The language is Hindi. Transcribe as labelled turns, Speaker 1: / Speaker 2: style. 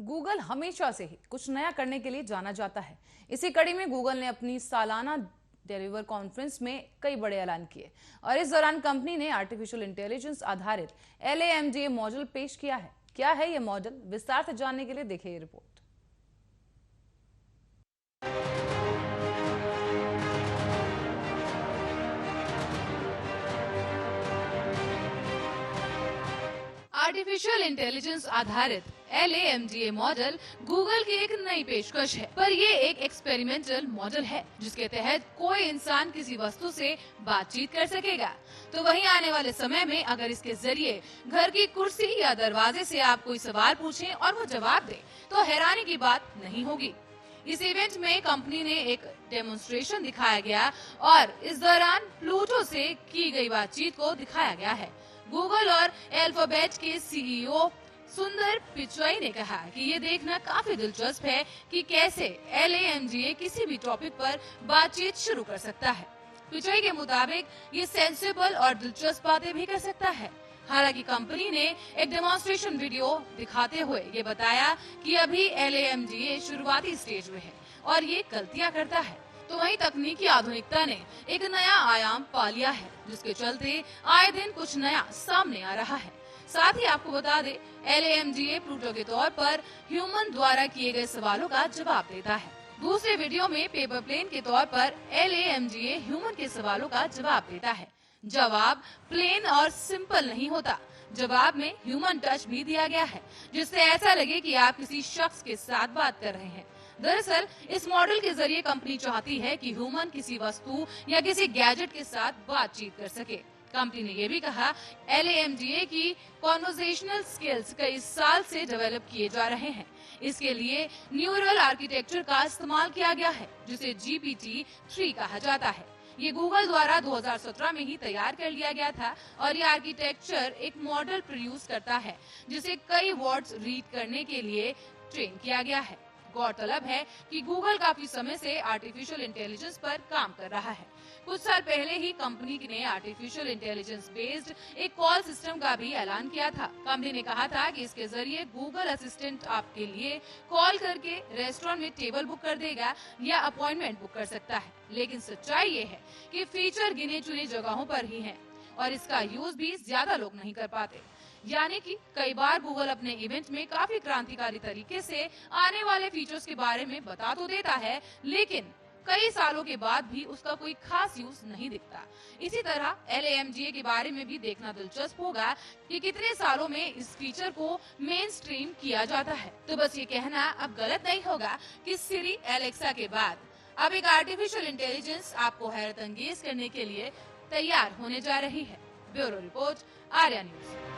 Speaker 1: गूगल हमेशा से ही कुछ नया करने के लिए जाना जाता है। इसी कड़ी में गूगल ने अपनी सालाना डिलीवर कॉन्फ्रेंस में कई बड़े ऐलान किए और इस दौरान कंपनी ने आर्टिफिशियल इंटेलिजेंस आधारित LAMDA मॉडल पेश किया है। क्या है ये मॉडल, विस्तार से जानने के लिए देखिए ये रिपोर्ट।
Speaker 2: आर्टिफिशियल इंटेलिजेंस आधारित LAMDA मॉडल गूगल की एक नई पेशकश है, पर ये एक एक्सपेरिमेंटल मॉडल है जिसके तहत कोई इंसान किसी वस्तु से बातचीत कर सकेगा। तो वहीं आने वाले समय में अगर इसके जरिए घर की कुर्सी या दरवाजे से आप कोई सवाल पूछें और वो जवाब दे तो हैरानी की बात नहीं होगी। इस इवेंट में कंपनी ने एक डेमोन्स्ट्रेशन दिखाया गया और इस दौरान प्लूटो से की गई बातचीत को दिखाया गया है। गूगल और अल्फाबेट के CEO सुंदर पिचाई ने कहा कि ये देखना काफी दिलचस्प है कि कैसे LAMDA किसी भी टॉपिक पर बातचीत शुरू कर सकता है। पिचाई के मुताबिक ये सेंसिबल और दिलचस्प बातें भी कर सकता है। हालांकि कंपनी ने एक डेमोन्स्ट्रेशन वीडियो दिखाते हुए ये बताया कि अभी LAMDA शुरुआती स्टेज में है और ये गलतियां करता है। तो वहीं तकनीकी आधुनिकता ने एक नया आयाम पा लिया है, जिसके चलते आए दिन कुछ नया सामने आ रहा है। साथ ही आपको बता दें, LAMDA प्लूटो के तौर पर ह्यूमन द्वारा किए गए सवालों का जवाब देता है। दूसरे वीडियो में पेपर प्लेन के तौर पर LAMDA ह्यूमन के सवालों का जवाब देता है। जवाब प्लेन और सिंपल नहीं होता, जवाब में ह्यूमन टच भी दिया गया है, जिससे ऐसा लगे कि आप किसी शख्स के साथ बात कर रहे हैं। दरअसल इस मॉडल के जरिए कंपनी चाहती है कि ह्यूमन किसी वस्तु या किसी गैजेट के साथ बातचीत कर सके। कंपनी ने यह भी कहा, LAMDA की कॉन्वर्सेशनल स्किल्स कई साल से डेवलप किए जा रहे हैं। इसके लिए न्यूरल आर्किटेक्चर का इस्तेमाल किया गया है, जिसे GPT-3 कहा जाता है। ये गूगल द्वारा 2017 में ही तैयार कर लिया गया था और ये आर्किटेक्चर एक मॉडल प्रोड्यूस करता है जिसे कई वर्ड्स रीड करने के लिए ट्रेन किया गया है। गौरतलब है कि गूगल काफी समय से आर्टिफिशियल इंटेलिजेंस पर काम कर रहा है। कुछ साल पहले ही कंपनी ने आर्टिफिशियल इंटेलिजेंस बेस्ड एक कॉल सिस्टम का भी ऐलान किया था। कंपनी ने कहा था कि इसके जरिए गूगल असिस्टेंट आपके लिए कॉल करके रेस्टोरेंट में टेबल बुक कर देगा या अपॉइंटमेंट बुक कर सकता है। लेकिन सच्चाई ये है कि फीचर गिने चुने जगहों पर ही है और इसका यूज भी ज्यादा लोग नहीं कर पाते। यानी कि कई बार गूगल अपने इवेंट में काफी क्रांतिकारी तरीके से आने वाले फीचर्स के बारे में बता तो देता है, लेकिन कई सालों के बाद भी उसका कोई खास यूज नहीं दिखता। इसी तरह LAMDA के बारे में भी देखना दिलचस्प होगा कि कितने सालों में इस फीचर को मेन स्ट्रीम किया जाता है। तो बस ये कहना अब गलत नहीं होगा कि सिरी एलेक्सा के बाद अब एक आर्टिफिशियल इंटेलिजेंस आपको हैरत अंगेज करने के लिए तैयार होने जा रही है। Bureau report, Arya news.